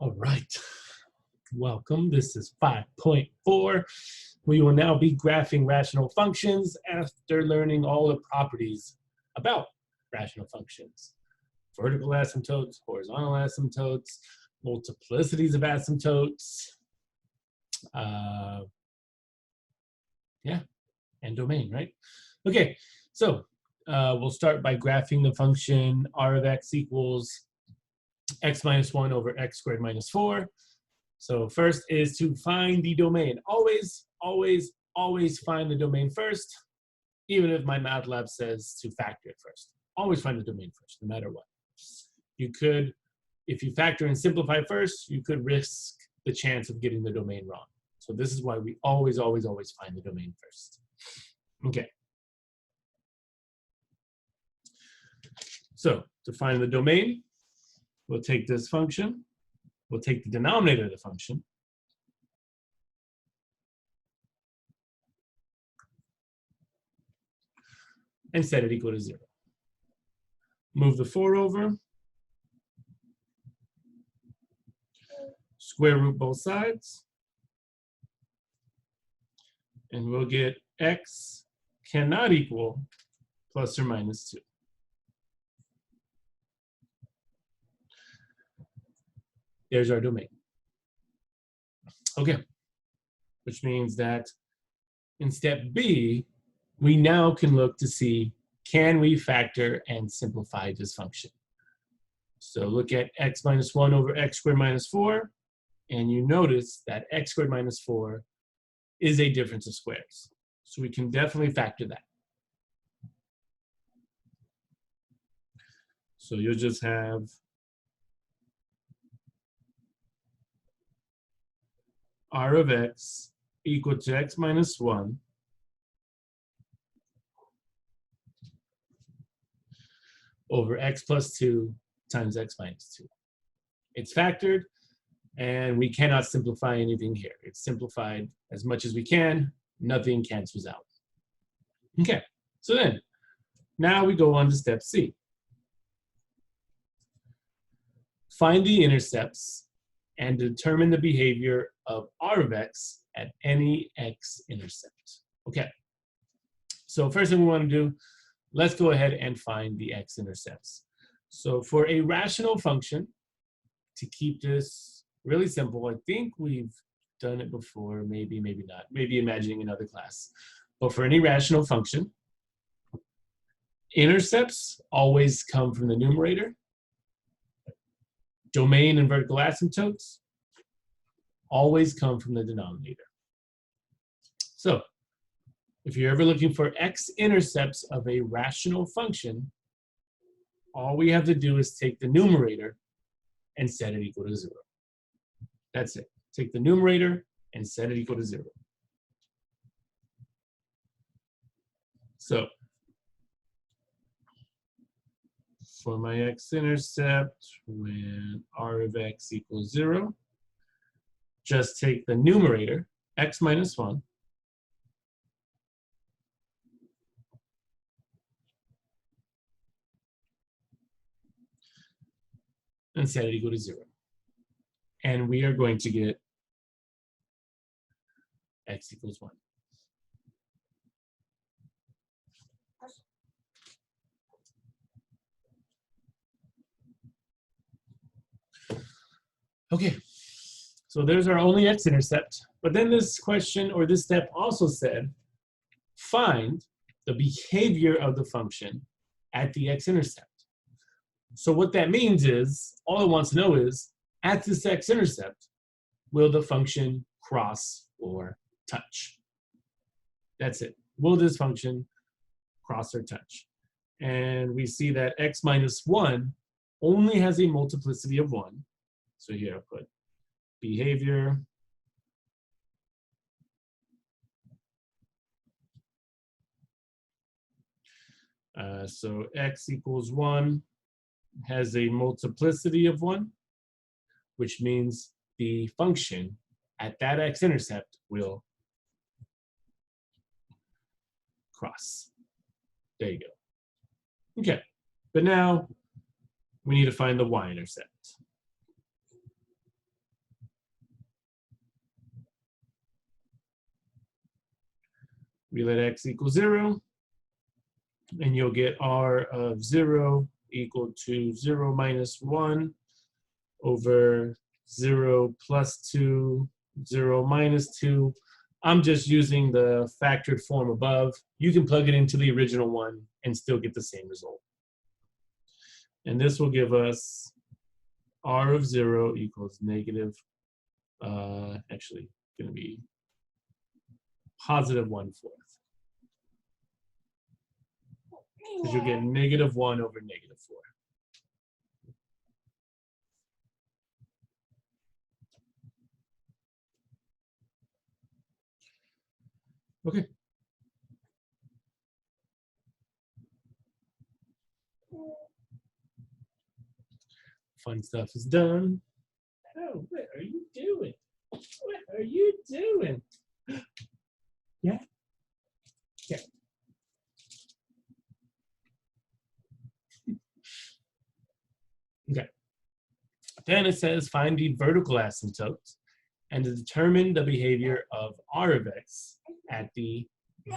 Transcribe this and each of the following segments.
All right, welcome. This is 5.4. We will now be graphing rational functions after learning all the properties about rational functions. Vertical asymptotes, horizontal asymptotes, multiplicities of asymptotes, and domain, right? Okay, so we'll start by graphing the function r of x equals x minus 1 over x squared minus 4. So first is to find the domain. Always, always, always find the domain first, even if my math lab says to factor it first. Always find the domain first, no matter what. You could, if you factor and simplify first, you could risk the chance of getting the domain wrong. So this is why we always, always, always find the domain first. Okay. So to find the domain, we'll take this function, we'll take the denominator of the function, and set it equal to 0. Move the 4 over, square root both sides, and we'll get x cannot equal plus or minus 2. There's our domain. Okay, which means that in step B, we now can look to see, can we factor and simplify this function? So look at x minus 1 over x squared minus 4, and you notice that x squared minus 4 is a difference of squares. So we can definitely factor that. So you'll just have r of x equal to x minus 1 over x plus 2 times x minus 2. It's factored, and we cannot simplify anything here. It's simplified as much as we can. Nothing cancels out. Okay, so then, now we go on to step C. Find the intercepts and determine the behavior of r of x at any x-intercept. Okay, so first thing we want to do, let's go ahead and find the x-intercepts. So for a rational function, to keep this really simple, I think we've done it before, maybe, maybe not, maybe imagining another class. But for any rational function, intercepts always come from the numerator. Domain and vertical asymptotes always come from the denominator. So if you're ever looking for x-intercepts of a rational function, all we have to do is take the numerator and set it equal to 0. That's it. Take the numerator and set it equal to 0. So for my x-intercept, when r of x equals 0, just take the numerator, x minus 1, and set it equal to 0. And we are going to get x equals 1. Okay, so there's our only x-intercept. But then this question, or this step also said, find the behavior of the function at the x-intercept. So what that means is, all it wants to know is, at this x-intercept, will the function cross or touch? That's it. Will this function cross or touch? And we see that x minus 1 only has a multiplicity of 1. So here I'll put behavior so x equals 1 has a multiplicity of 1, which means the function at that x-intercept will cross. There you go. Okay, but now we need to find the y-intercept. we let x equal 0, and you'll get r of 0 equal to 0 minus 1 over 0 plus 2, 0 minus 2. I'm just using the factored form above. You can plug it into the original one and still get the same result. And this will give us r of 0 equals negative, actually going to be positive 1/4. Because you'll get negative 1 over negative 4. Okay. Fun stuff is done. Oh, what are you doing? What are you doing? Yeah? Yeah. Okay. Then it says find the vertical asymptotes and to determine the behavior of r of x at the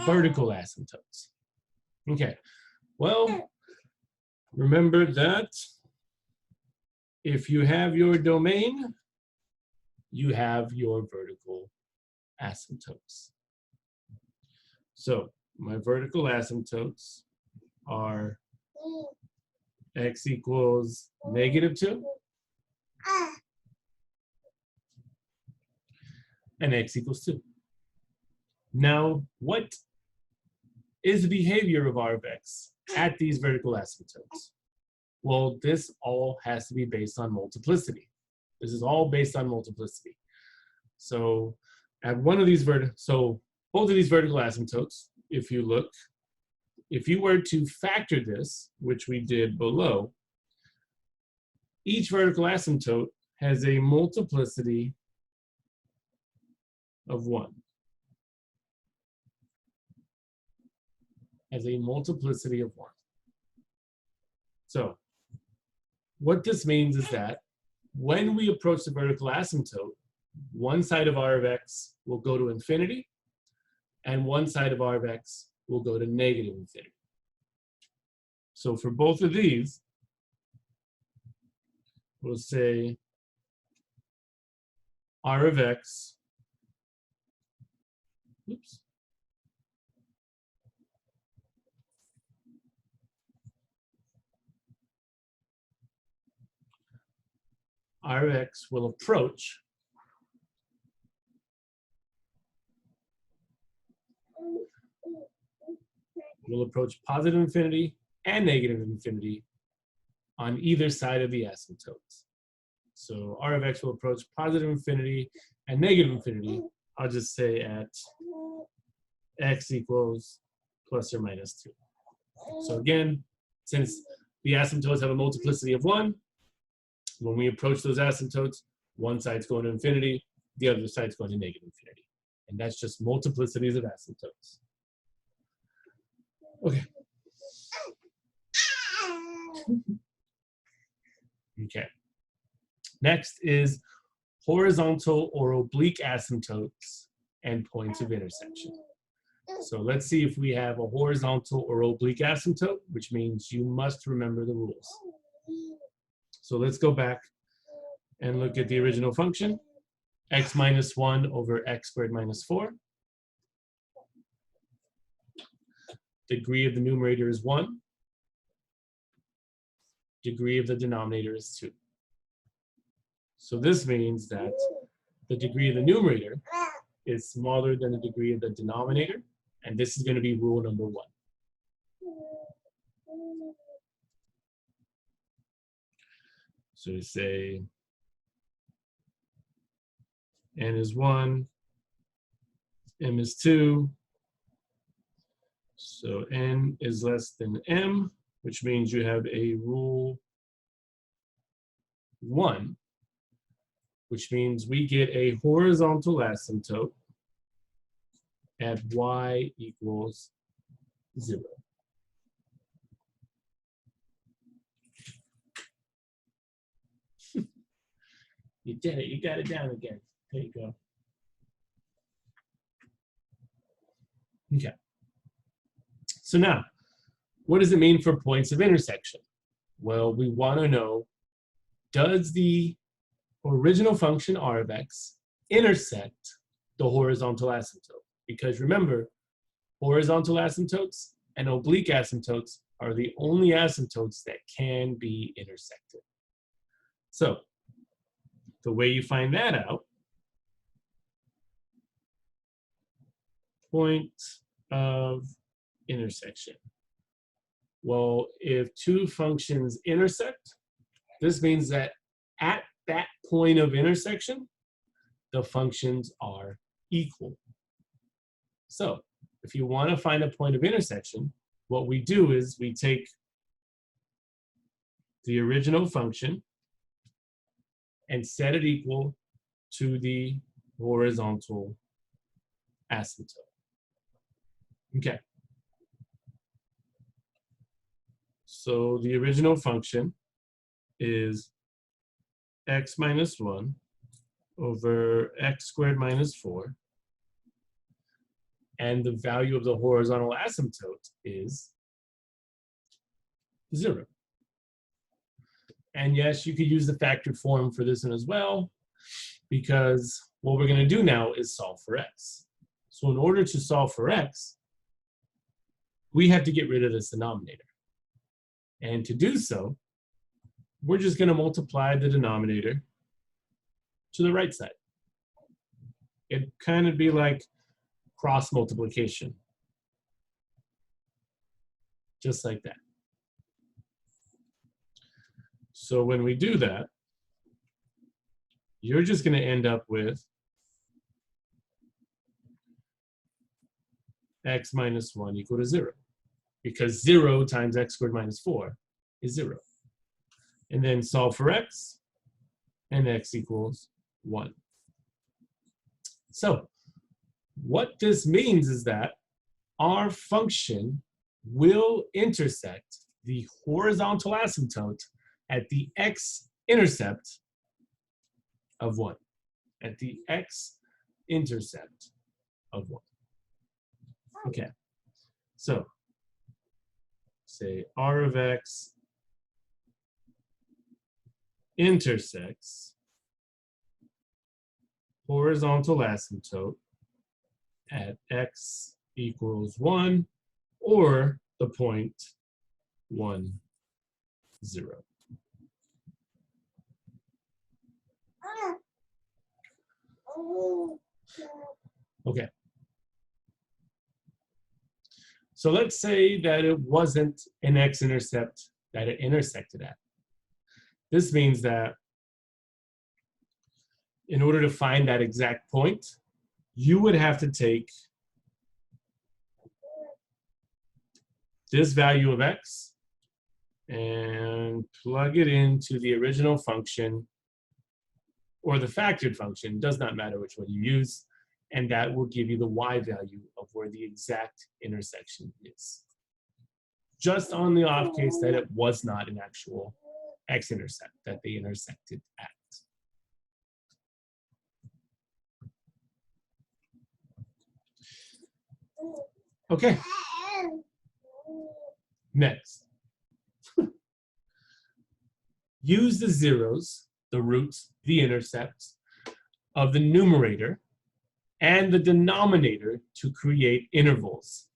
vertical asymptotes. Okay. Well, remember that if you have your domain, you have your vertical asymptotes. So my vertical asymptotes are x equals negative 2 and x equals 2. Now, what is the behavior of r of x at these vertical asymptotes? Well, this all has to be based on multiplicity. This is all based on multiplicity. So at one of these both of these vertical asymptotes, if you look, if you were to factor this, which we did below, each vertical asymptote has a multiplicity of 1. Has a multiplicity of 1. So what this means is that when we approach the vertical asymptote, one side of r of x will go to infinity, and one side of r of x will go to negative infinity. So for both of these, we'll say r of x, oops, r of x will approach positive infinity and negative infinity on either side of the asymptotes. So r of x will approach positive infinity and negative infinity. I'll just say at x equals plus or minus 2. So again, since the asymptotes have a multiplicity of 1, when we approach those asymptotes, one side's going to infinity, the other side's going to negative infinity. And that's just multiplicities of asymptotes. Okay. Okay. Next is horizontal or oblique asymptotes and points of intersection. So let's see if we have a horizontal or oblique asymptote, which means you must remember the rules. So let's go back and look at the original function, x minus 1 over x squared minus 4. Degree of the numerator is 1. Degree of the denominator is 2. So this means that the degree of the numerator is smaller than the degree of the denominator, and this is going to be rule number 1. So we say n is 1, m is 2, so n is less than m, which means you have a rule 1, which means we get a horizontal asymptote at y equals 0. You did it. You got it down again. There you go. Okay. So now, what does it mean for points of intersection? Well, we want to know, does the original function r of x intersect the horizontal asymptote? Because remember, horizontal asymptotes and oblique asymptotes are the only asymptotes that can be intersected. So the way you find that out, point of intersection. Well, if two functions intersect, this means that at that point of intersection, the functions are equal. So if you want to find a point of intersection, what we do is we take the original function and set it equal to the horizontal asymptote. Okay. So the original function is x minus 1 over x squared minus 4. And the value of the horizontal asymptote is 0. And yes, you could use the factored form for this one as well, because what we're going to do now is solve for x. So in order to solve for x, we have to get rid of this denominator. And to do so, we're just going to multiply the denominator to the right side. It'd kind of be like cross multiplication. Just like that. So when we do that, you're just going to end up with x minus 1 equal to 0. Because 0 times x squared minus 4 is 0. And then solve for x, and x equals 1. So what this means is that our function will intersect the horizontal asymptote at the x-intercept of 1. At the x-intercept of 1. Okay, so say r of x intersects horizontal asymptote at x equals 1 or the point 1, 0. Okay. So let's say that it wasn't an x-intercept that it intersected at. This means that in order to find that exact point, you would have to take this value of x and plug it into the original function or the factored function, does not matter which one you use, and that will give you the y value of where the exact intersection is. Just on the off case that it was not an actual x-intercept that they intersected at. Okay. Next. Use the zeros, the roots, the intercepts of the numerator and the denominator to create intervals.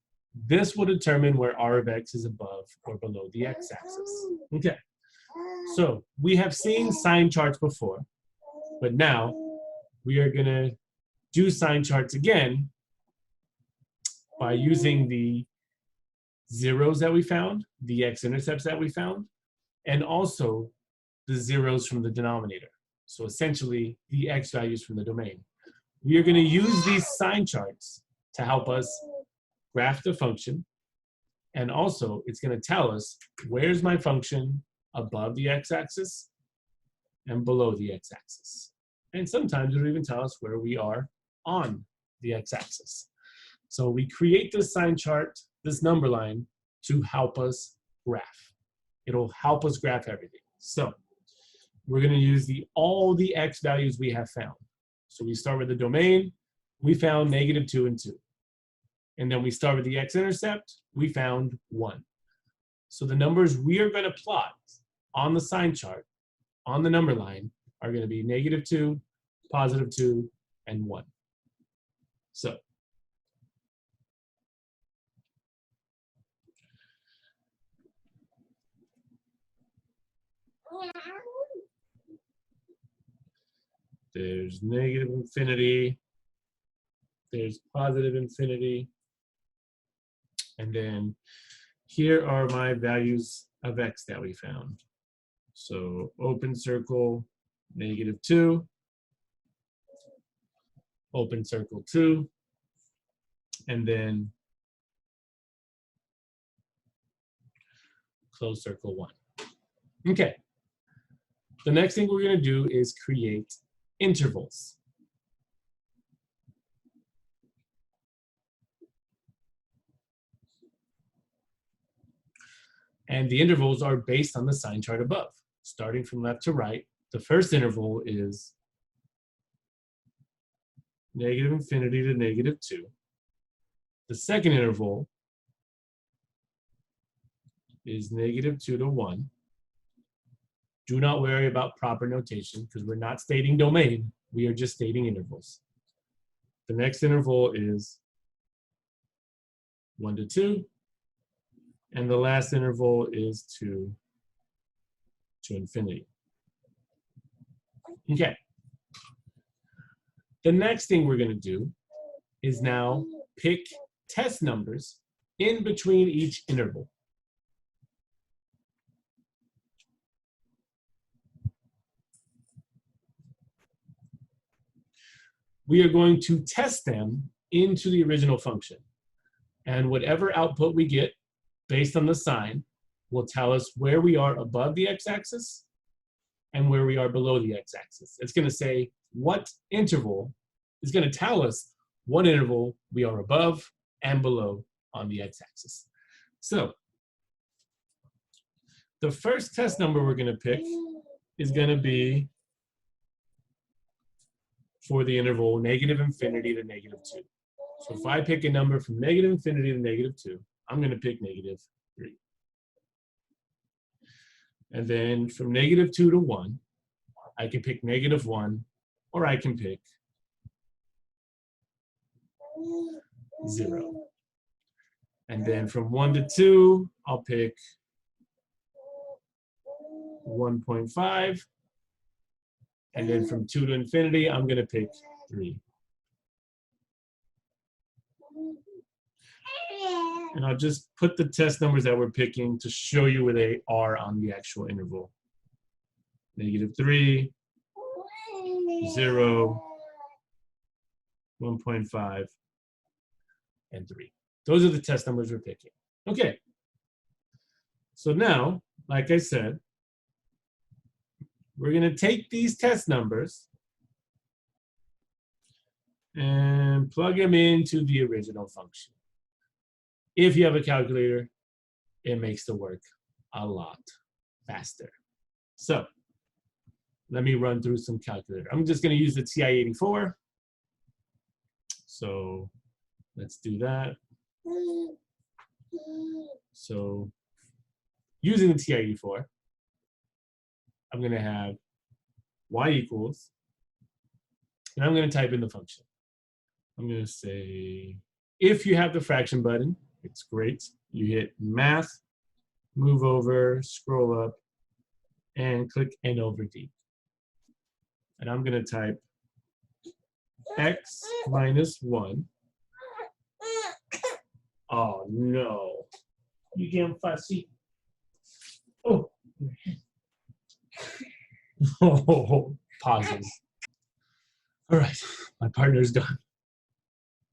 This will determine where r of x is above or below the x-axis. Okay. So we have seen sine charts before, but now we are going to do sine charts again by using the zeros that we found, the x-intercepts that we found, and also the zeros from the denominator. So essentially, the x values from the domain. We are going to use these sine charts to help us graph the function, and also it's going to tell us where's my function above the x-axis and below the x-axis. And sometimes it'll even tell us where we are on the x-axis. So we create this sine chart, this number line, to help us graph. It'll help us graph everything. So we're going to use all the x values we have found. So we start with the domain. We found -2 and 2. and then we start with the x-intercept, we found 1. So the numbers we are going to plot on the sine chart, on the number line, are going to be -2, +2, and 1. So there's -infinity, there's +infinity, and then here are my values of x that we found. So open circle, -2, open circle 2, and then close circle 1. Okay. The next thing we're going to do is create intervals. And the intervals are based on the sine chart above. Starting from left to right, the first interval is -infinity to -2. The second interval is -2 to 1. Do not worry about proper notation because we're not stating domain. We are just stating intervals. The next interval is 1 to 2. And the last interval is 2 to infinity. Okay. The next thing we're going to do is now pick test numbers in between each interval. We are going to test them into the original function. And whatever output we get based on the sign will tell us where we are above the x-axis and where we are below the x-axis. It's going to say what interval is going to tell us what interval we are above and below on the x-axis. So the first test number we're going to pick is going to be for the interval -infinity to -2. So if I pick a number from -infinity to -2, I'm going to pick -3. And then from -2 to 1, I can pick -1, or I can pick 0. And then from 1 to 2, I'll pick 1.5. And then from 2 to infinity, I'm going to pick 3. And I'll just put the test numbers that we're picking to show you where they are on the actual interval. -3, 0, 1.5, and 3. Those are the test numbers we're picking. Okay. So now, like I said, we're going to take these test numbers and plug them into the original function. If you have a calculator, it makes the work a lot faster. So let me run through some calculator. I'm just going to use the TI-84. So let's do that. So using the TI-84, I'm going to have y equals, and I'm going to type in the function. I'm going to say, if you have the fraction button, it's great. You hit math, move over, scroll up, and click N over D. And I'm going to type x minus 1. Oh, no. You damn fussy. Oh. Oh, pauses. All right, my partner's done.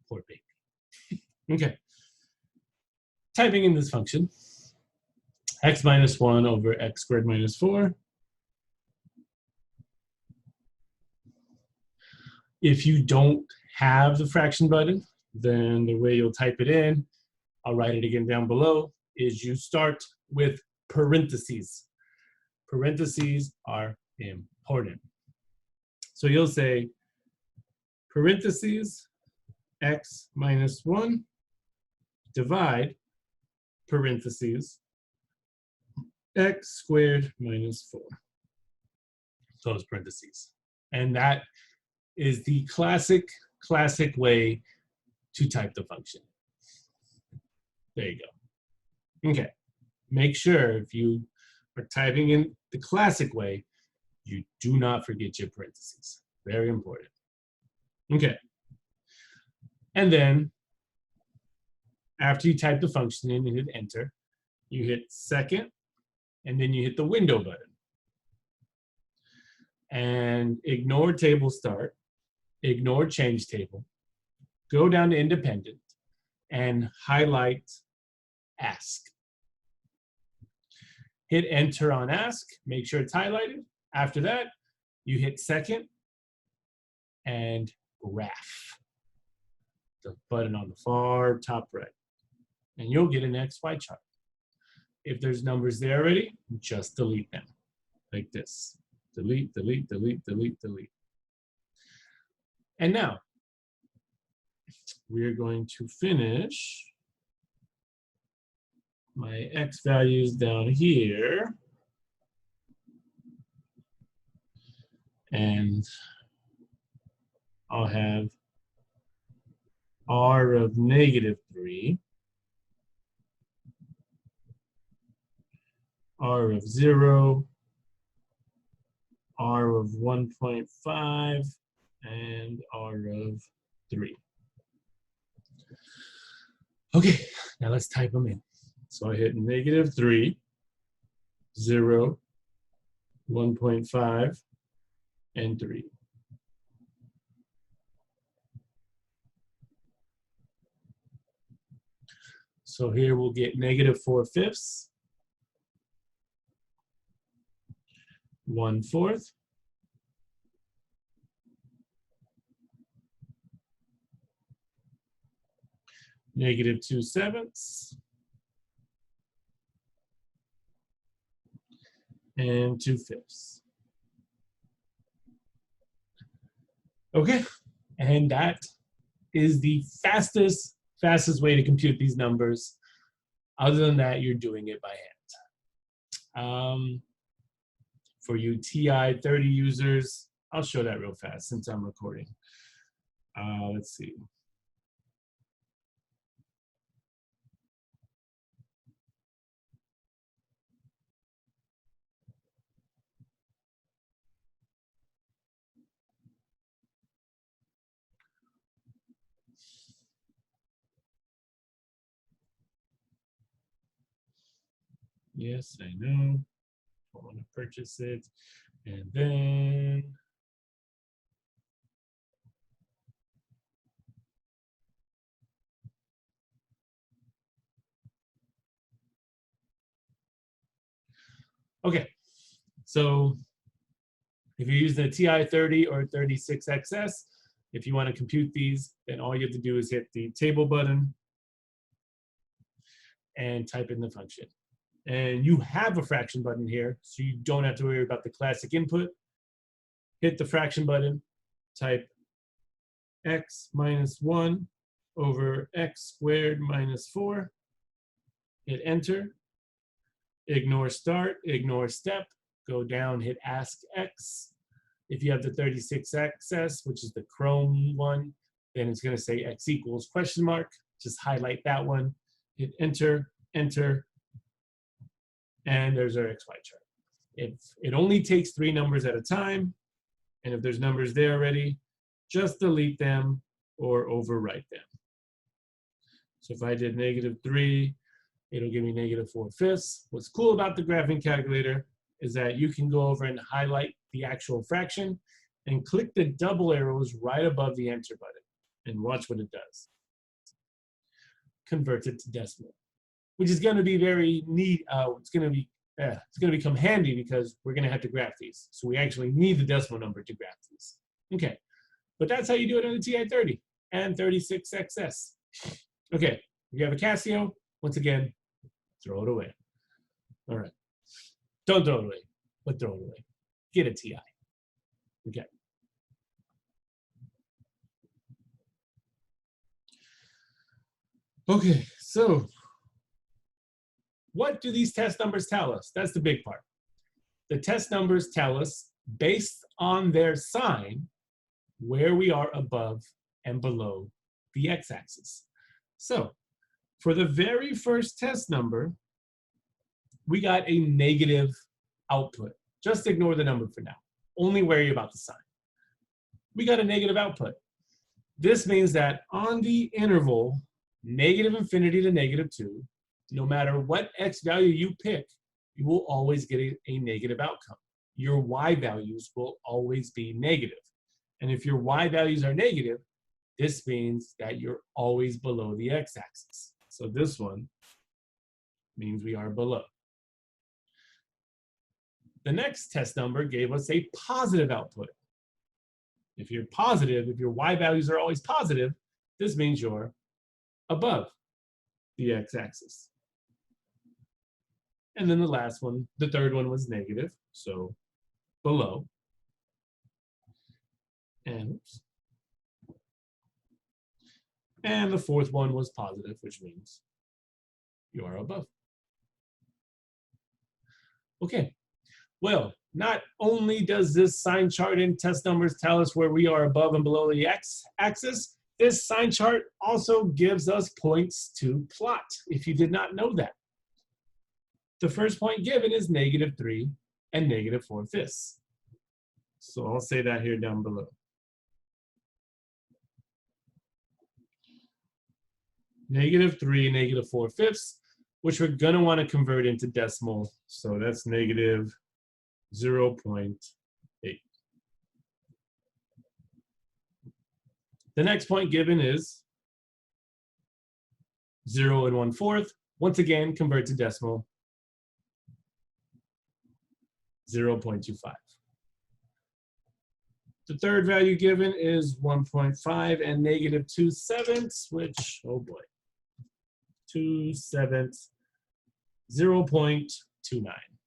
Poor baby. Okay. Typing in this function, x minus 1 over x squared minus 4. If you don't have the fraction button, then the way you'll type it in, I'll write it again down below, is you start with parentheses. Parentheses are important. So you'll say parentheses x minus 1 divide, parentheses, x squared minus 4, close parentheses. And that is the classic way to type the function. There you go. Okay, make sure if you are typing in the classic way, you do not forget your parentheses. Very important. Okay. And then after you type the function in and hit enter, you hit second, and then you hit the window button. And ignore table start, ignore change table, go down to independent, and highlight ask. Hit enter on ask, make sure it's highlighted. After that, you hit second and graph, the button on the far top right, and you'll get an XY chart. If there's numbers there already, just delete them, like this. Delete, delete, delete, delete, delete. And now, we're going to finish my X values down here. And I'll have R of -3, R of 0, R of 1.5, and R of 3. Okay, now let's type them in. So I hit -3, 0, 1.5, and 3. So here we'll get -4/5, 1/4, -2/7, and 2/5. Okay, and that is the fastest way to compute these numbers. Other than that, you're doing it by hand. For you TI-30 users, I'll show that real fast since I'm recording. Let's see. Yes, I know. I want to purchase it. And then okay, so if you're using a TI-30 or 36XS, if you want to compute these, then all you have to do is hit the table button and type in the function. And you have a fraction button here, so you don't have to worry about the classic input. Hit the fraction button, type x minus 1 over x squared minus 4, hit enter, ignore start, ignore step, go down, hit ask x. If you have the 36XS, which is the Chrome one, then it's going to say x equals question mark. Just highlight that one, hit enter, enter, and there's our XY chart. It only takes 3 numbers at a time, and if there's numbers there already, just delete them or overwrite them. So if I did -3, it'll give me -4/5. What's cool about the graphing calculator is that you can go over and highlight the actual fraction and click the double arrows right above the enter button and watch what it does. Converts it to decimal, which is going to be very neat. It's going to become handy because we're going to have to graph these. So we actually need the decimal number to graph these. Okay, but that's how you do it on the TI-30 and 36XS. Okay, if you have a Casio, once again, throw it away. All right, don't throw it away, but throw it away. Get a TI. Okay. Okay, So what do these test numbers tell us? That's the big part. The test numbers tell us, based on their sign, where we are above and below the x-axis. So for the very first test number, we got a negative output. Just ignore the number for now. Only worry about the sign. We got a negative output. This means that on the interval -infinity to -2, no matter what x value you pick, you will always get a negative outcome. Your y values will always be negative. And if your y values are negative, this means that you're always below the x-axis. So this one means we are below. The next test number gave us a positive output. If you're positive, if your y values are always positive, this means you're above the x-axis. And then the last one, the third one was negative, so below. And the fourth one was positive, which means you are above. Okay, well, not only does this sign chart and test numbers tell us where we are above and below the x-axis, this sign chart also gives us points to plot, if you did not know that. The first point given is -3 and -4/5. So I'll say that here down below. -3, -4/5, which we're gonna want to convert into decimal. So that's -0.8. The next point given is 0 1/4. Once again, convert to decimal. 0.25. The third value given is 1.5 and -2/7, which, oh boy, 2/7, 0.29.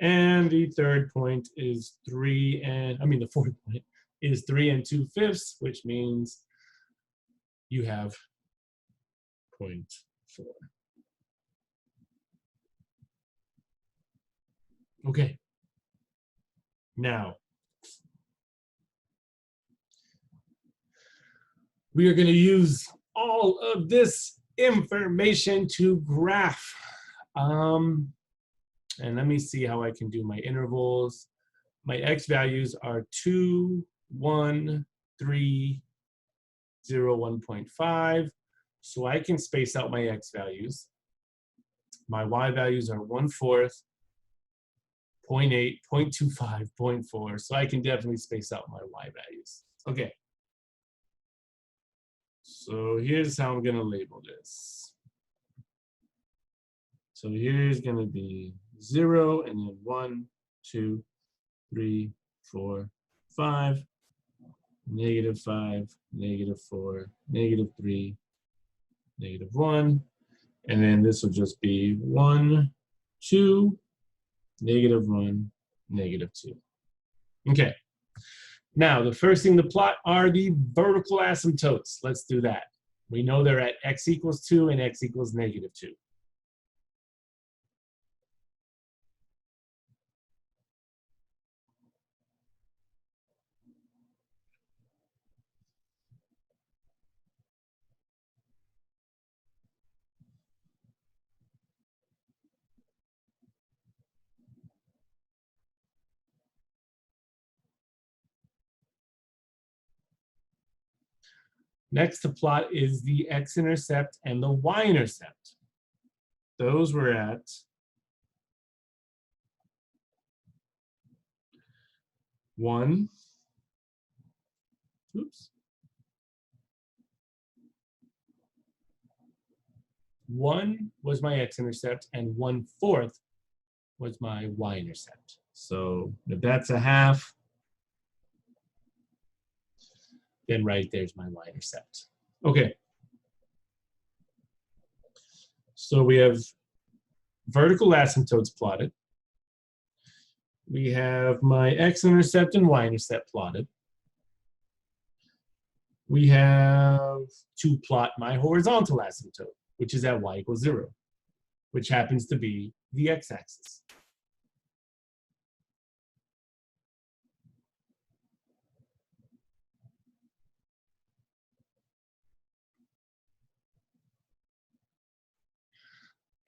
And the third point is the fourth point is 3 2/5, which means you have 0.4. Okay. Now, we are going to use all of this information to graph. And let me see how I can do my intervals. My x values are 2, 1, 3, 0, 1.5. So I can space out my x values. My y values are 1/4, 0.8, 0.25, 0.4. So I can definitely space out my y values. Okay. So here's how I'm going to label this. So here's going to be 0, and then 1, 2, 3, 4, 5, -5, -4, -3, -1. And then this will just be 1, 2, -1, -2. Okay. Now, the first thing to plot are the vertical asymptotes. Let's do that. We know they're at x = 2 and x = -2. Next to plot is the x-intercept and the y-intercept. Those were at 1, oops. 1 was my x-intercept and 1/4 was my y-intercept. So if that's a half, then right there's my y-intercept. Okay. So we have vertical asymptotes plotted. We have my x-intercept and y-intercept plotted. we have to plot my horizontal asymptote, which is at y equals 0, which happens to be the x-axis.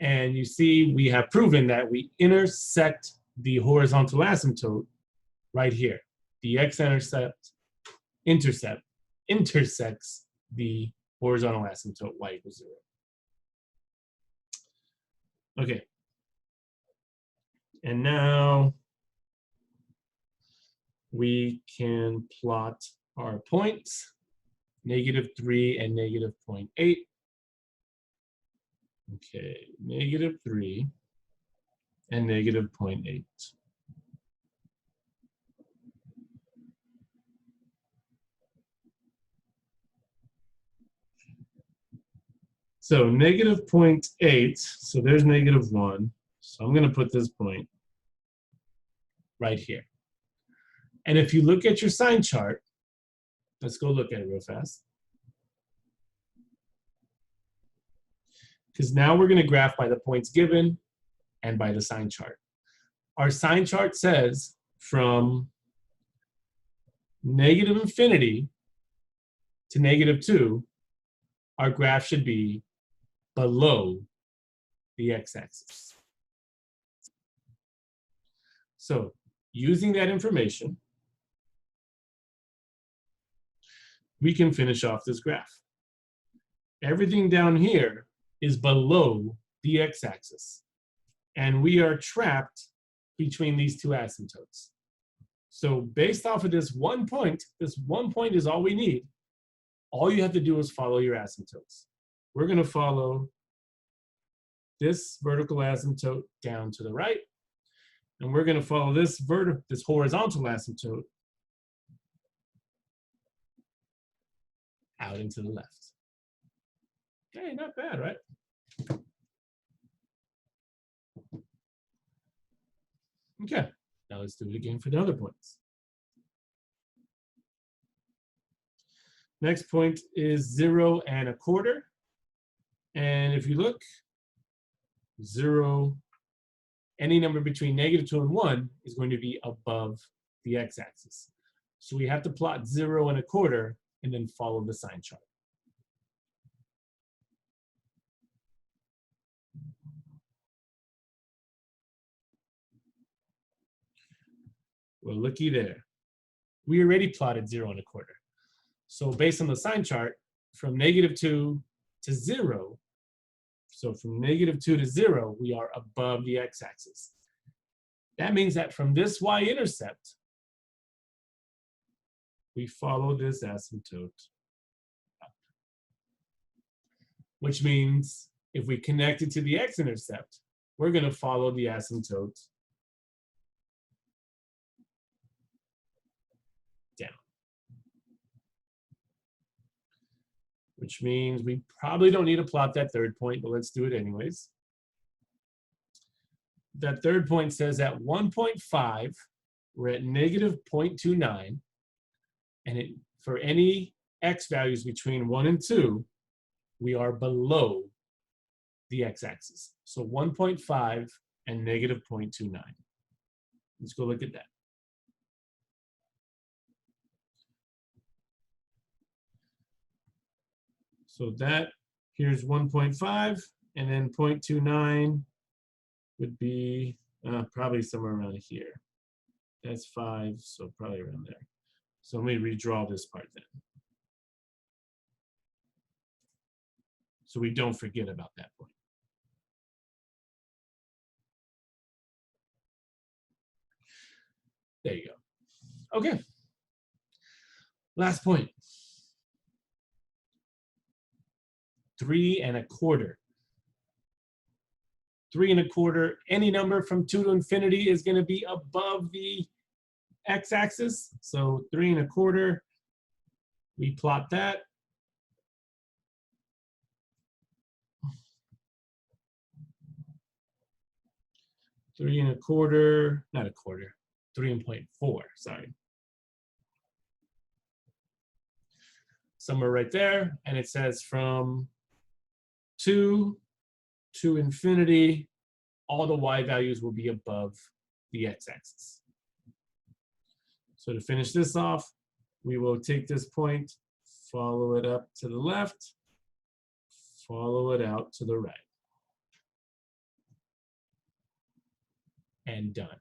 And you see, we have proven that we intersect the horizontal asymptote right here. The x-intercept intersects the horizontal asymptote y equals 0. Okay. And now we can plot our points, -3 and -0.8. Okay, -3 and -0.8. So -0.8, so there's -1. So I'm going to put this point right here. And if you look at your sine chart, let's go look at it real fast. Because now we're going to graph by the points given and by the sine chart. Our sine chart says from -infinity to -2, our graph should be below the x-axis. So using that information, we can finish off this graph. Everything down here is below the x-axis, and we are trapped between these two asymptotes. So based off of this one point is all we need. All you have to do is follow your asymptotes. We're going to follow this vertical asymptote down to the right, and we're going to follow this horizontal asymptote out into the left. Okay, not bad, right? Okay, now let's do it again for the other points. Next point is 0 1/4. And if you look, 0, any number between -2 and 1 is going to be above the x-axis. So we have to plot 0 1/4 and then follow the sine chart. Well, looky there. We already plotted 0 1/4. So based on the sine chart, from -2 to 0, so from -2 to 0, we are above the x-axis. That means that from this y-intercept, we follow this asymptote up. Which means if we connect it to the x-intercept, we're going to follow the asymptote down. Which means we probably don't need to plot that third point, but let's do it anyways. That third point says at 1.5, we're at -0.29, and for any x values between 1 and 2, we are below the x-axis. So 1.5 and -0.29. Let's go look at that. So that, here's 1.5, and then 0.29 would be probably somewhere around here. That's 5, so probably around there. So let me redraw this part then, so we don't forget about that point. There you go. Okay. Last point. 3 1/4. 3 1/4, any number from 2 to infinity is going to be above the x-axis. So 3 1/4, we plot that. Three and a quarter, not a quarter, 3.4, sorry. somewhere right there, and it says from 2 to infinity, all the y values will be above the x-axis. So to finish this off, we will take this point, follow it up to the left, follow it out to the right. And done.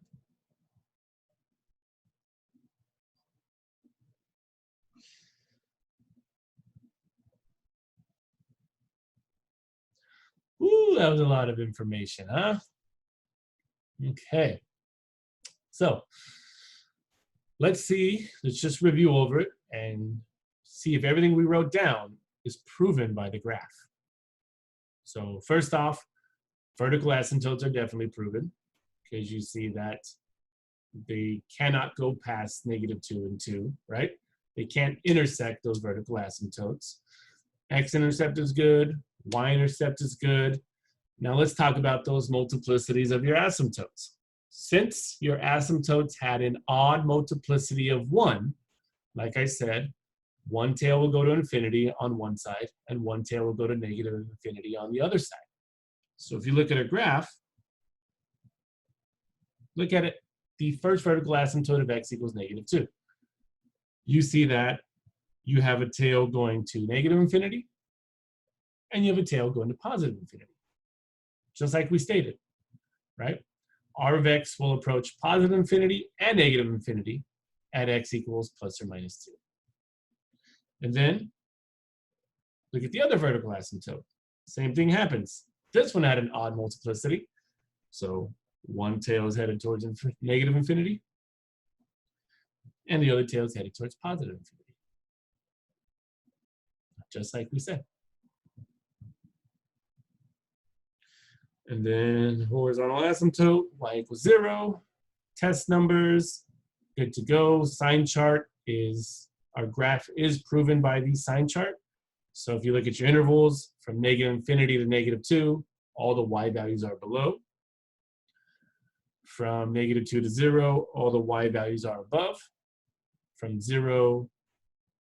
Ooh, that was a lot of information, huh? Okay. So let's just review over it and see if everything we wrote down is proven by the graph. So first off, vertical asymptotes are definitely proven, because you see that they cannot go past -2 and 2, right? They can't intersect those vertical asymptotes. X-intercept is good, Y-intercept is good. Now let's talk about those multiplicities of your asymptotes. Since your asymptotes had an odd multiplicity of 1, like I said, one tail will go to infinity on one side, and one tail will go to -infinity on the other side. So if you look at a graph, look at it. The first vertical asymptote of x equals -2. You see that you have a tail going to -infinity, and you have a tail going to +infinity, just like we stated, right? R of x will approach +infinity and -infinity at x equals ±2. And then look at the other vertical asymptote. Same thing happens. This one had an odd multiplicity, so one tail is headed towards -infinity, and the other tail is headed towards +infinity, just like we said. And then horizontal asymptote, y equals 0. Test numbers, good to go. Sine chart is, our graph is proven by the sine chart. So if you look at your intervals from -infinity to -2, all the y values are below. From -2 to 0, all the y values are above. From 0,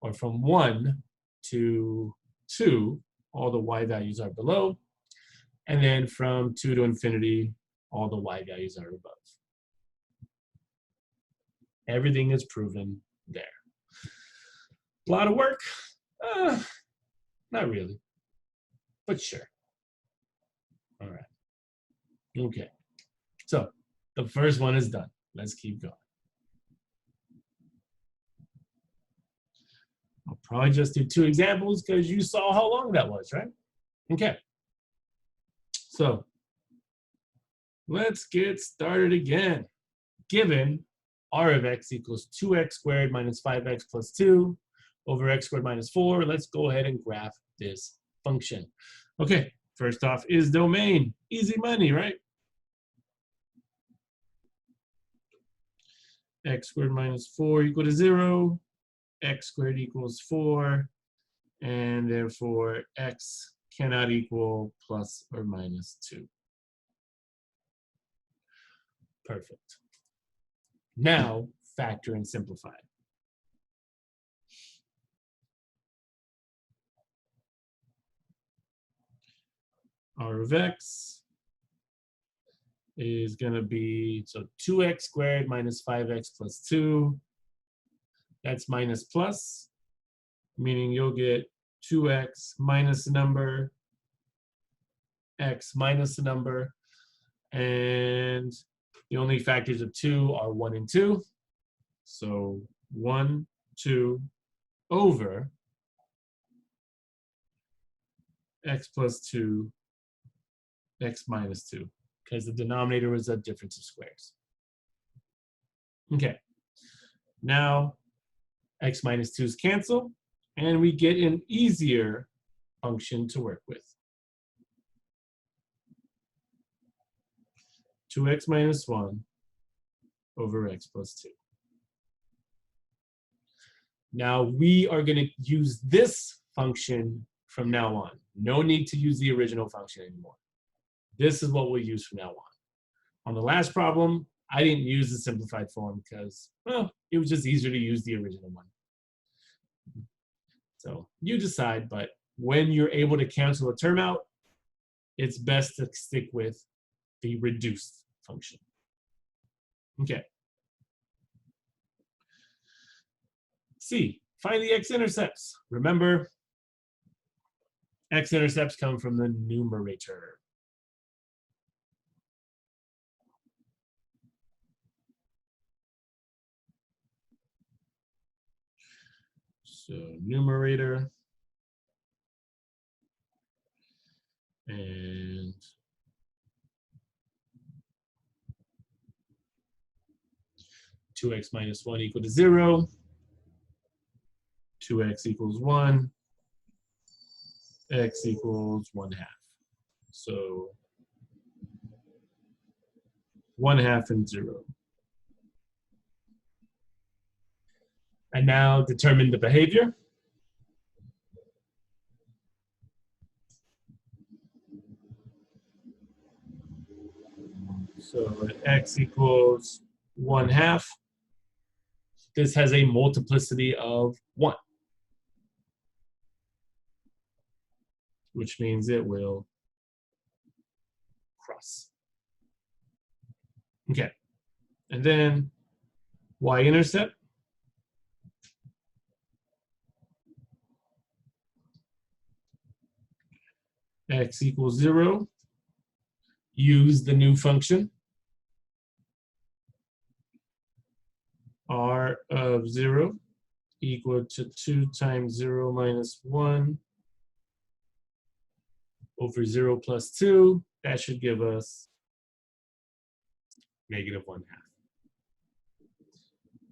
or from 1 to 2, all the y values are below. And then from 2 to infinity, all the y values are above. Everything is proven there. A lot of work? Not really, but sure. All right. Okay. So the first one is done. Let's keep going. I'll probably just do 2 examples because you saw how long that was, right? Okay. So let's get started again. Given r of x equals 2x squared minus 5x plus 2 over x squared minus 4, let's go ahead and graph this function. Okay, first off is domain. Easy money, right? X squared minus 4 equal to 0. X squared equals 4. And therefore, x cannot equal plus or minus 2. Perfect. Now, factor and simplify. R of x is going to be, so 2x squared minus 5x plus 2. That's minus plus, meaning you'll get 2x minus a number, x minus a number, and the only factors of 2 are 1 and 2. So 1, 2 over x plus 2, x minus 2, because the denominator was a difference of squares. Okay, now x minus 2's cancel, and we get an easier function to work with. 2x minus 1 over x plus 2. Now we are going to use this function from now on. No need to use the original function anymore. This is what we'll use from now on. On the last problem, I didn't use the simplified form because, well, it was just easier to use the original one. So you decide, but when you're able to cancel a term out, it's best to stick with the reduced function. Okay. C, find the x-intercepts. Remember, x-intercepts come from the numerator. So numerator and two x minus 1 equal to 0. 2x equals 1. X equals 1/2. So 1/2 and 0. And now determine the behavior. So at x equals 1/2, this has a multiplicity of 1, which means it will cross. Okay, and then y-intercept. X equals 0. Use the new function. R of 0 equal to 2 times 0 minus 1 over 0 plus 2. That should give us negative 1/2.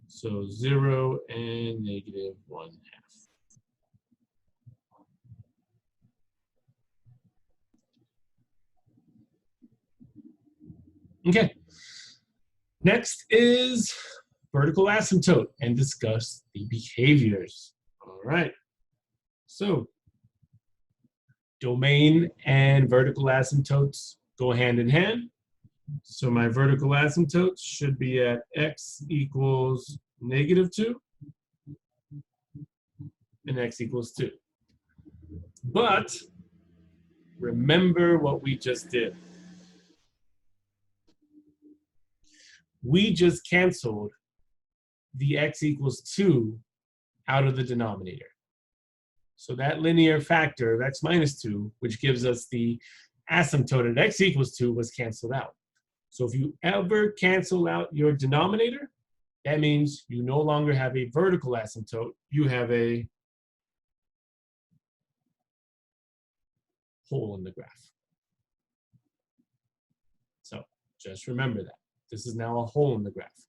So 0 and negative 1/2. Okay. Next is vertical asymptote and discuss the behaviors. All right. So domain and vertical asymptotes go hand in hand. So my vertical asymptotes should be at x equals negative 2 and x equals 2. But remember what we just did. We just canceled the x equals 2 out of the denominator. So that linear factor of x minus 2, which gives us the asymptote at x equals 2, was canceled out. So if you ever cancel out your denominator, that means you no longer have a vertical asymptote, you have a hole in the graph. So just remember that. This is now a hole in the graph.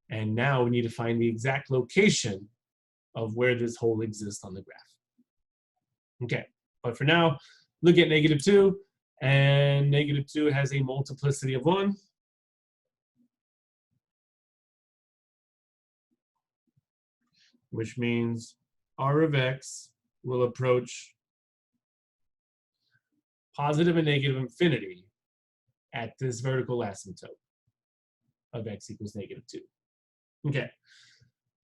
And now we need to find the exact location of where this hole exists on the graph. Okay, but for now, look at negative 2, and negative 2 has a multiplicity of 1. Which means r of x will approach positive and negative infinity at this vertical asymptote of x equals negative 2. Okay,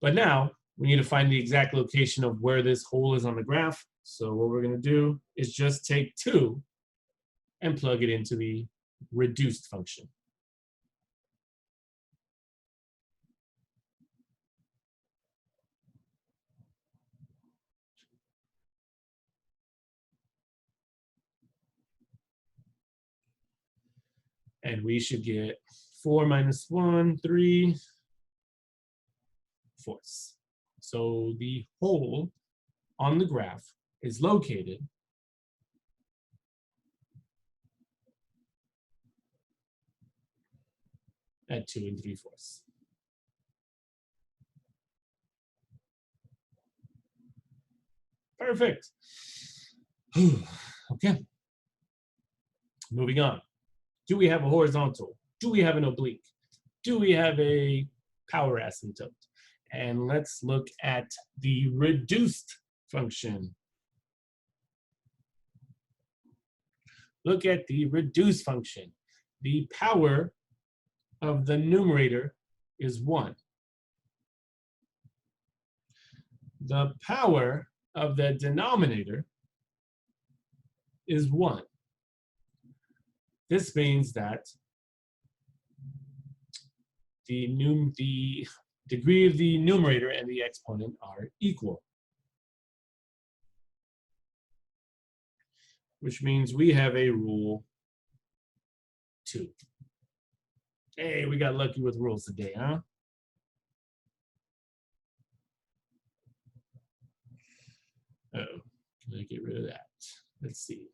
but now we need to find the exact location of where this hole is on the graph. So what we're going to do is just take 2 and plug it into the reduced function. And we should get 4 minus 1, 3 fourths. So the hole on the graph is located at 2 3/4. Perfect. Okay. Moving on. Do we have a horizontal? Do we have an oblique? Do we have a power asymptote? And let's look at the reduced function. Look at the reduced function. The power of the numerator is 1. The power of the denominator is 1. This means that the degree of the numerator and the exponent are equal, which means we have a rule 2. Hey, we got lucky with rules today, huh? Uh-oh, can I get rid of that? Let's see.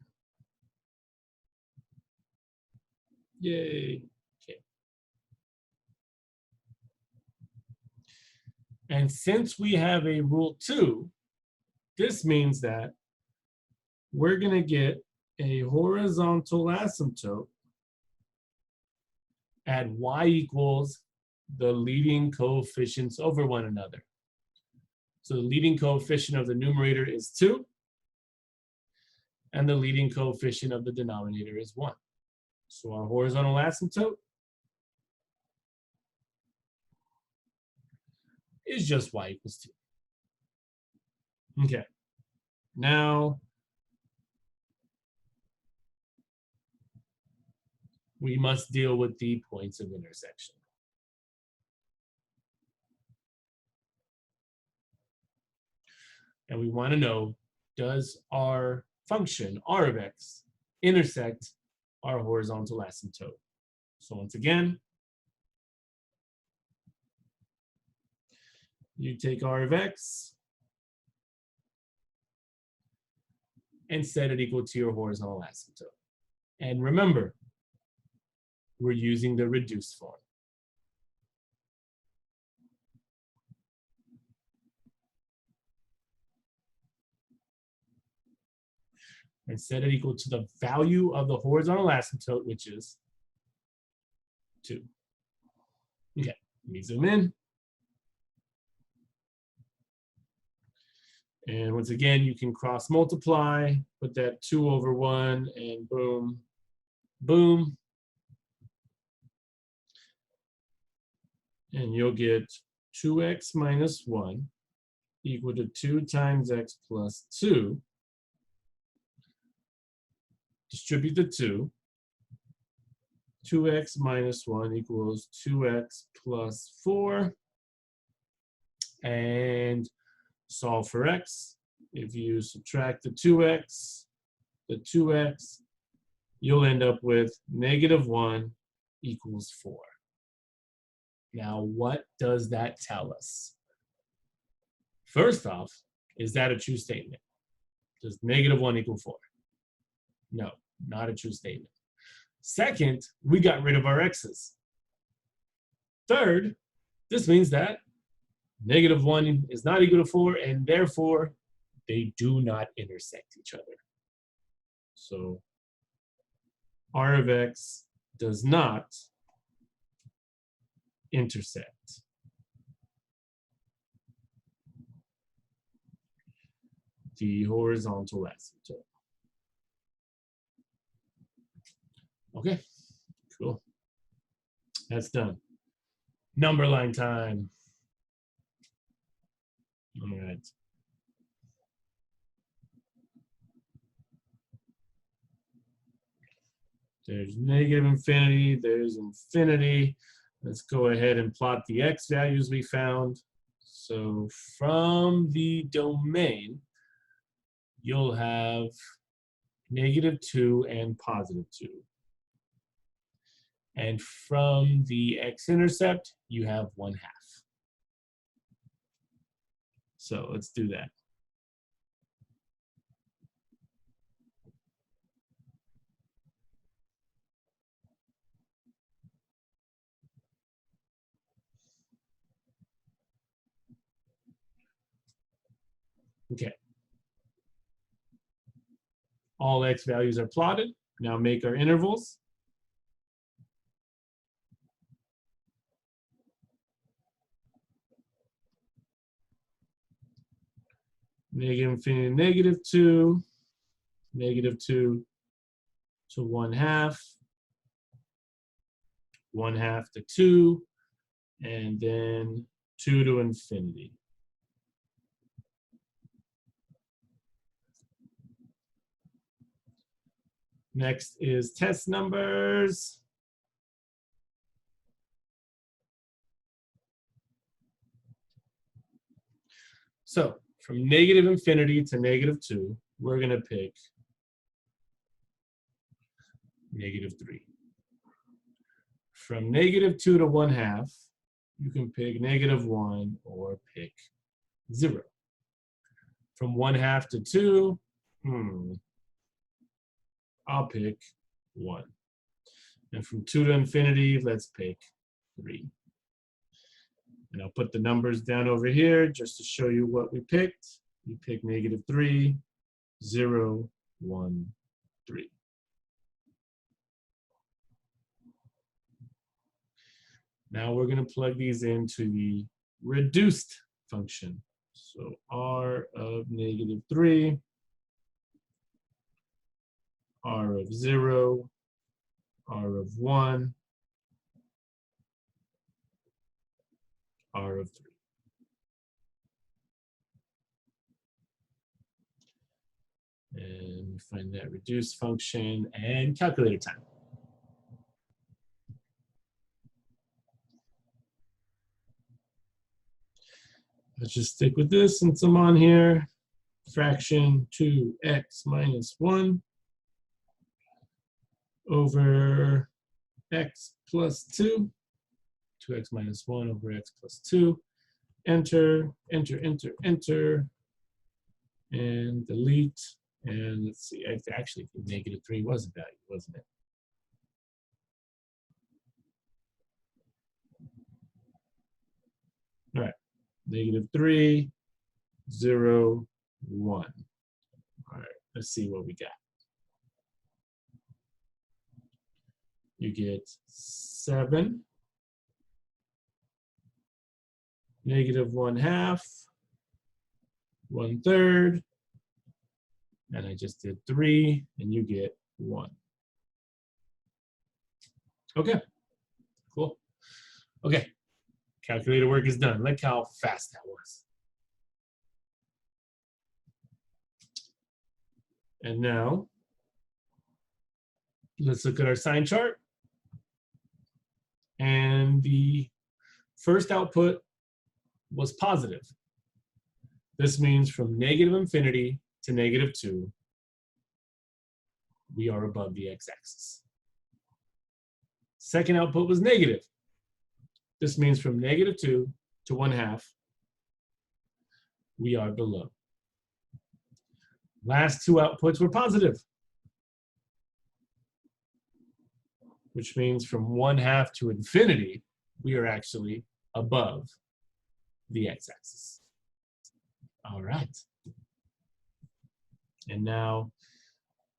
Yay, okay. And since we have a rule 2, this means that we're gonna get a horizontal asymptote at y equals the leading coefficients over one another. So the leading coefficient of the numerator is 2, and the leading coefficient of the denominator is 1. So our horizontal asymptote is just y equals 2. Okay, now we must deal with the points of intersection. And we want to know, does our function, r of x, intersect our horizontal asymptote? So once again, you take r of x and set it equal to your horizontal asymptote. And remember, we're using the reduced form. And set it equal to the value of the horizontal asymptote, which is 2. Okay, let me zoom in. And once again, you can cross multiply, put that 2 over 1, and boom, boom. And you'll get 2x minus 1 equal to 2 times x plus 2. Distribute the 2. 2x minus 1 equals 2x plus 4. And solve for x. If you subtract the 2x, you'll end up with -1 equals 4. Now, what does that tell us? First off, is that a true statement? Does -1 equal 4? No, not a true statement. Second, we got rid of our x's. Third, this means that -1 is not equal to 4, and therefore they do not intersect each other. So r of x does not intersect the horizontal asymptote. Okay, cool. That's done. Number line time. All right. There's -infinity, there's infinity. Let's go ahead and plot the x values we found. So from the domain, you'll have -2 and +2. And from the x-intercept, you have 1/2. So let's do that. Okay. All x values are plotted. Now make our intervals. -infinity to -2, -2 to 1/2, 1/2 to 2, and then 2 to infinity. Next is test numbers. So from negative infinity to negative 2, we're going to pick negative 3. From negative 2 to 1/2, you can pick negative 1 or pick 0. From 1/2 to 2, I'll pick 1. And from 2 to infinity, let's pick 3. And I'll put the numbers down over here just to show you what we picked. You pick negative 3, 0, 1, 3. Now we're going to plug these into the reduced function. So r of negative 3, r of 0, r of 1, r of 3. And we find that reduced function and calculator time. Let's just stick with this since I'm on here. Fraction 2x minus 1 over x plus 2. 2x minus 1 over x plus 2. Enter, enter, enter, enter. And delete. And let's see, actually negative 3 was a value, wasn't it? All right. Negative 3, 0, 1. All right, let's see what we got. You get 7, negative 1/2, 1/3, and I just did 3, and you get 1. Okay, cool. Okay. Calculator work is done. Look how fast that was. And now, let's look at our sine chart. And the first output was positive. This means from negative infinity to negative 2, we are above the x-axis. Second output was negative. This means from negative 2 to 1/2, we are below. Last two outputs were positive, which means from 1/2 to infinity, we are actually above the x-axis. All right. And now,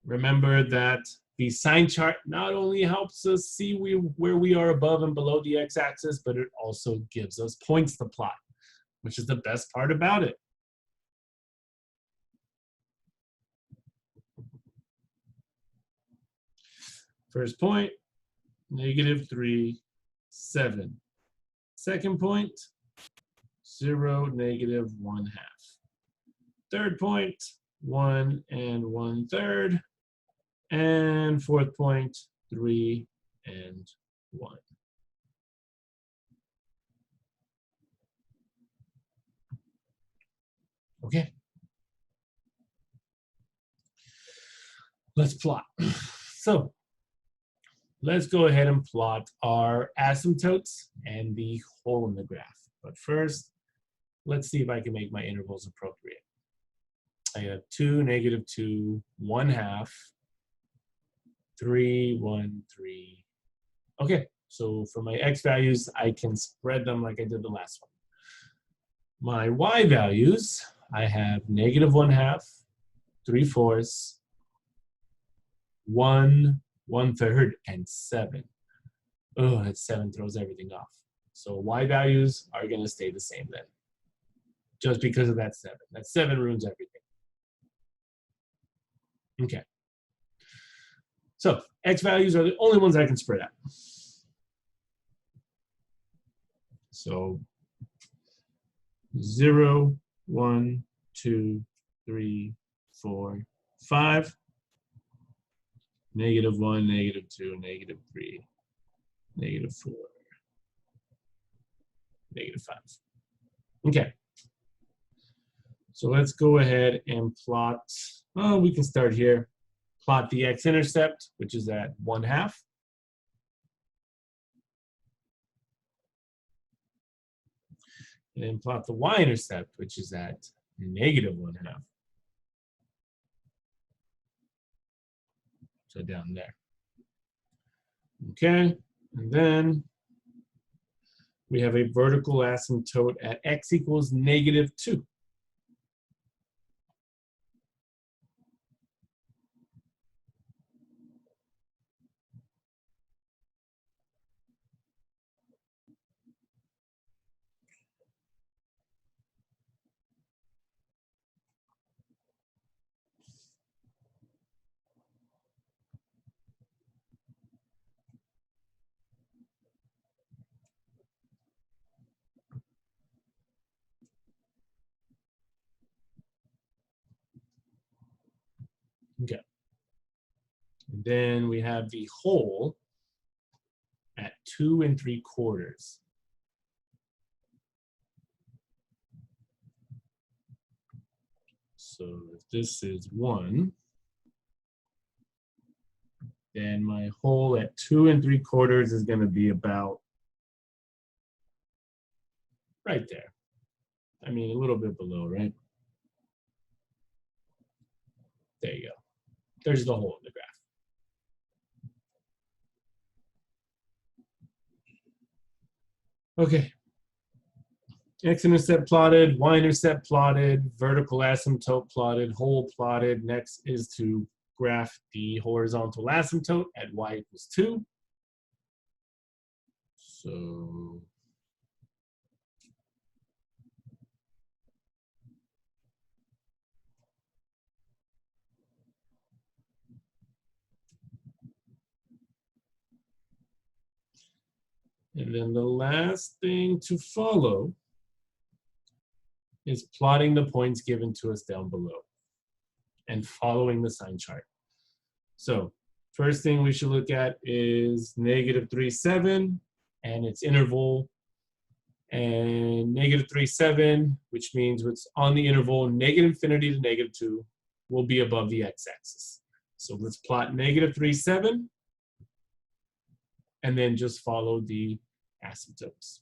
remember that the sine chart not only helps us see where we are above and below the x-axis, but it also gives us points to plot, which is the best part about it. First point, negative 3, 7. Second point, 0, negative 1/2. Third point, 1 and 1/3. And fourth point, 3 and 1. Okay. Let's plot. So let's go ahead and plot our asymptotes and the hole in the graph. But first, let's see if I can make my intervals appropriate. I have 2, negative 2, 1/2. 3, 1, 3. Okay, so for my x values, I can spread them like I did the last one. My y values, I have negative 1/2, 3/4, 1, 1/3, and 7. Oh, that 7 throws everything off. So y values are going to stay the same then, just because of that 7. That 7 ruins everything. Okay. So x values are the only ones I can spread out. So 0, 1, 2, 3, 4, 5. -1, -2, -3, -4, -5. Okay. So let's go ahead and plot, oh, we can start here. Plot the x-intercept, which is at 1/2. And then plot the y-intercept, which is at -1/2. So down there. Okay, and then we have a vertical asymptote at x equals -2. Okay. And then we have the whole at 2 3/4. So if this is 1, then my whole at 2 3/4 is going to be about right there. I mean, a little bit below, right? There you go. There's the hole in the graph. Okay. X-intercept plotted, y-intercept plotted, vertical asymptote plotted, hole plotted. Next is to graph the horizontal asymptote at y equals 2. So and then the last thing to follow is plotting the points given to us down below and following the sine chart. So first thing we should look at is -3, 7 and its interval, and -3, 7, which means what's on the interval -∞ to -2 will be above the x-axis. So let's plot -3, 7 and then just follow the asymptotes.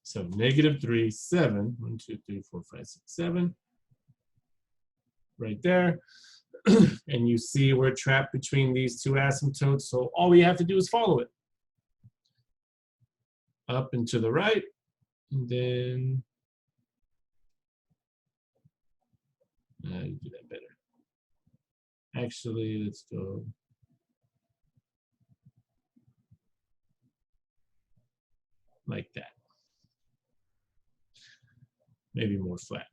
So -3, 7, 1, 2, 3, 4, 5, 6, 7, right there. And you see we're trapped between these two asymptotes, so all we have to do is follow it. Up and to the right, and then you do that better. Actually, let's go like that. Maybe more flat.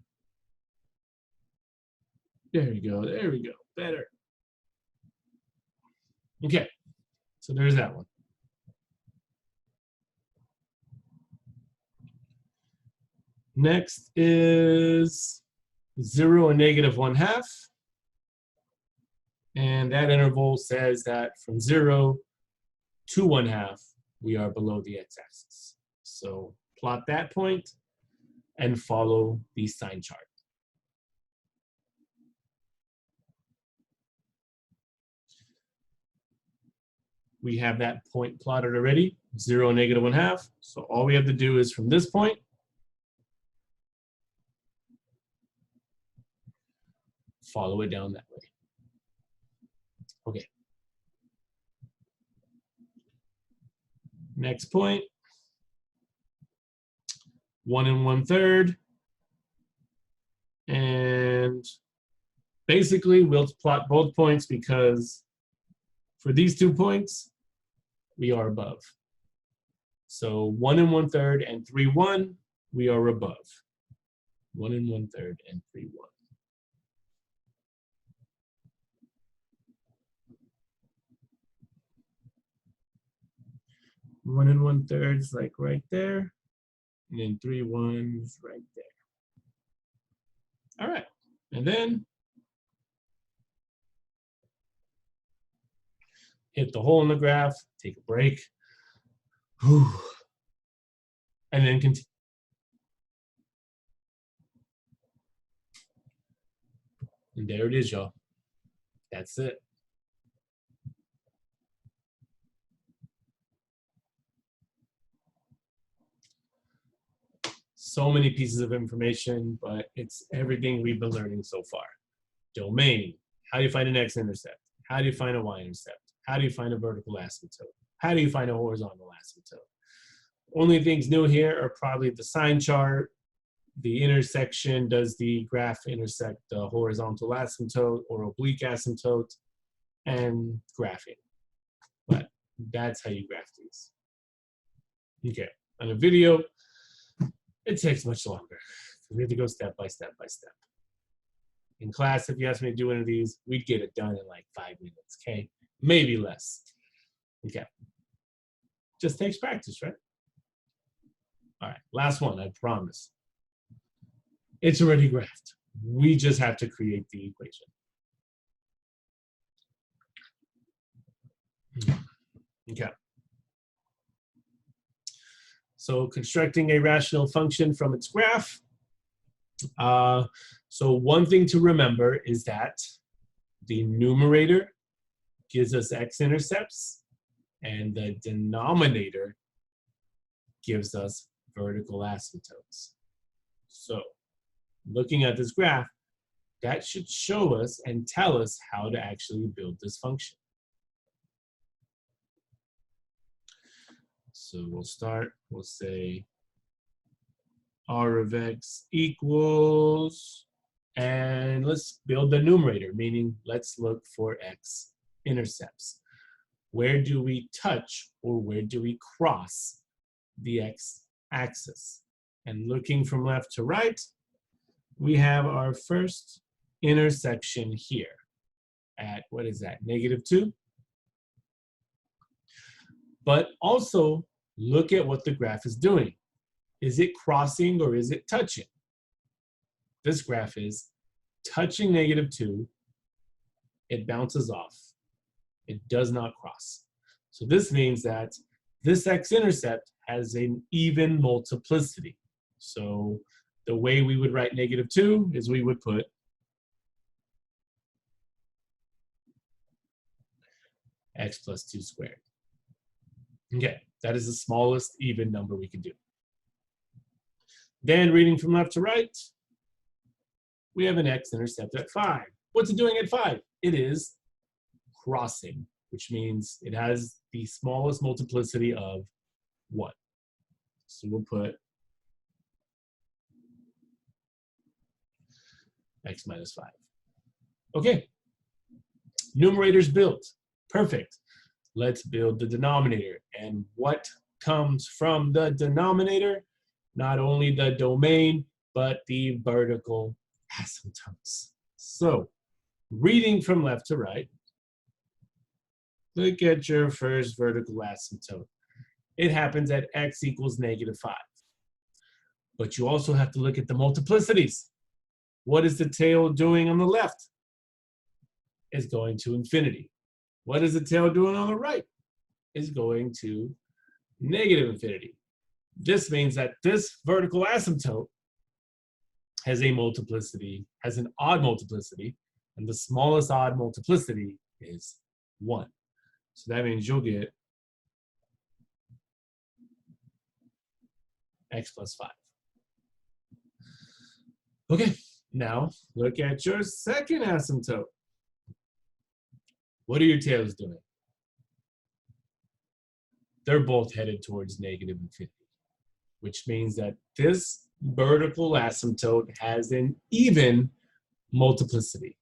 There we go, there we go, better. Okay, so there's that one. Next is 0 and -1/2. And that interval says that from 0 to 1/2, we are below the x-axis. So plot that point and follow the sine chart. We have that point plotted already, 0 and -1/2. So all we have to do is from this point, follow it down that way. Okay. Next point, 1 1/3. And basically, we'll plot both points because for these 2 points, we are above. So 1 1/3 and 3 1, we are above. 1 1/3 and 3 1. One 1/3 is like right there, and then 3 1 is right there. All right. And then hit the hole in the graph, take a break, and then continue. And there it is, y'all. That's it. So many pieces of information, but it's everything we've been learning so far. Domain, how do you find an x-intercept? How do you find a y-intercept? How do you find a vertical asymptote? How do you find a horizontal asymptote? Only things new here are probably the sine chart, the intersection, does the graph intersect the horizontal asymptote or oblique asymptote, and graphing. But that's how you graph these. Okay, on a video, it takes much longer. We have to go step by step by step. In class, if you asked me to do one of these, we'd get it done in like 5 minutes, okay? Maybe less. Okay. Just takes practice, right? All right, last one, I promise. It's already graphed. We just have to create the equation. Okay. So constructing a rational function from its graph. So one thing to remember is that the numerator gives us x-intercepts and the denominator gives us vertical asymptotes. So looking at this graph, that should show us and tell us how to actually build this function. So we'll start, we'll say r of x equals, and let's build the numerator, meaning let's look for x-intercepts. Where do we touch or where do we cross the x-axis? And looking from left to right, we have our first intersection here at, what is that, -2? But also look at what the graph is doing. Is it crossing or is it touching? This graph is touching -2. It bounces off. It does not cross. So this means that this x-intercept has an even multiplicity. So the way we would write -2 is we would put x plus 2 squared. Okay, that is the smallest even number we could do. Then reading from left to right, we have an x-intercept at 5. What's it doing at 5? It is crossing, which means it has the smallest multiplicity of 1. So we'll put x minus 5. Okay, numerator's built. Perfect. Let's build the denominator. And what comes from the denominator? Not only the domain, but the vertical asymptotes. So, reading from left to right, look at your first vertical asymptote. It happens at x equals -5. But you also have to look at the multiplicities. What is the tail doing on the left? It's going to infinity. What is the tail doing on the right? It's going to -infinity. This means that this vertical asymptote has a multiplicity, has an odd multiplicity, and the smallest odd multiplicity is 1. So that means you'll get x plus 5. Okay, now look at your second asymptote. What are your tails doing? They're both headed towards -infinity, which means that this vertical asymptote has an even multiplicity.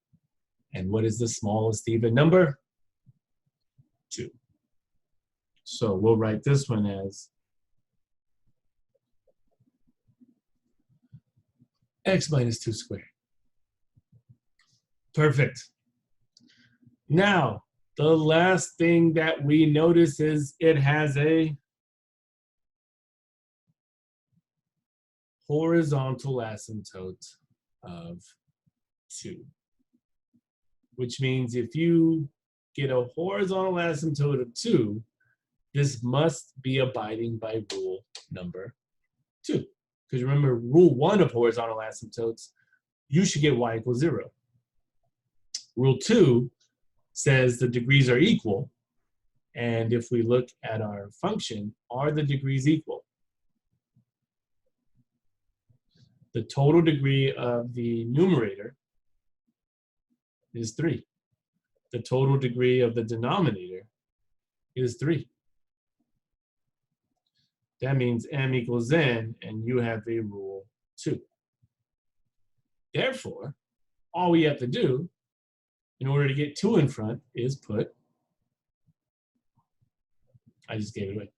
And what is the smallest even number? 2. So we'll write this one as x minus 2 squared. Perfect. Now, the last thing that we notice is it has a horizontal asymptote of 2. Which means if you get a horizontal asymptote of 2, this must be abiding by rule number 2. Because remember, rule 1 of horizontal asymptotes, you should get y equals 0. Rule 2 says the degrees are equal. And if we look at our function, are the degrees equal? The total degree of the numerator is 3. The total degree of the denominator is 3. That means m equals n, and you have a rule 2. Therefore, all we have to do in order to get 2 in front is put, I just gave it away.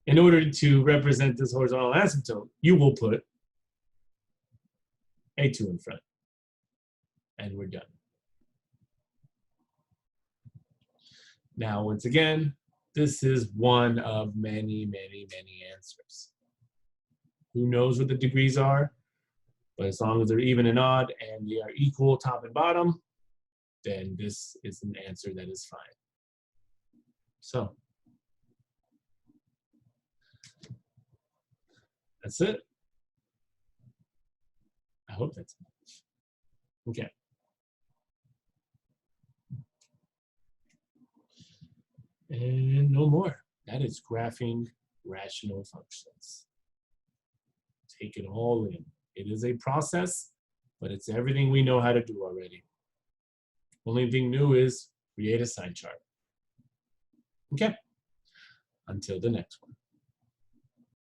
In order to represent this horizontal asymptote, you will put a 2 in front. And we're done. Now, once again, this is one of many, many, many answers. Who knows what the degrees are? But as long as they're even and odd and they are equal top and bottom, then this is an answer that is fine. So, that's it. I hope that's it. Okay. And no more. That is graphing rational functions. Take it all in. It is a process, but it's everything we know how to do already. Only thing new is create a sine chart. Okay. Until the next one.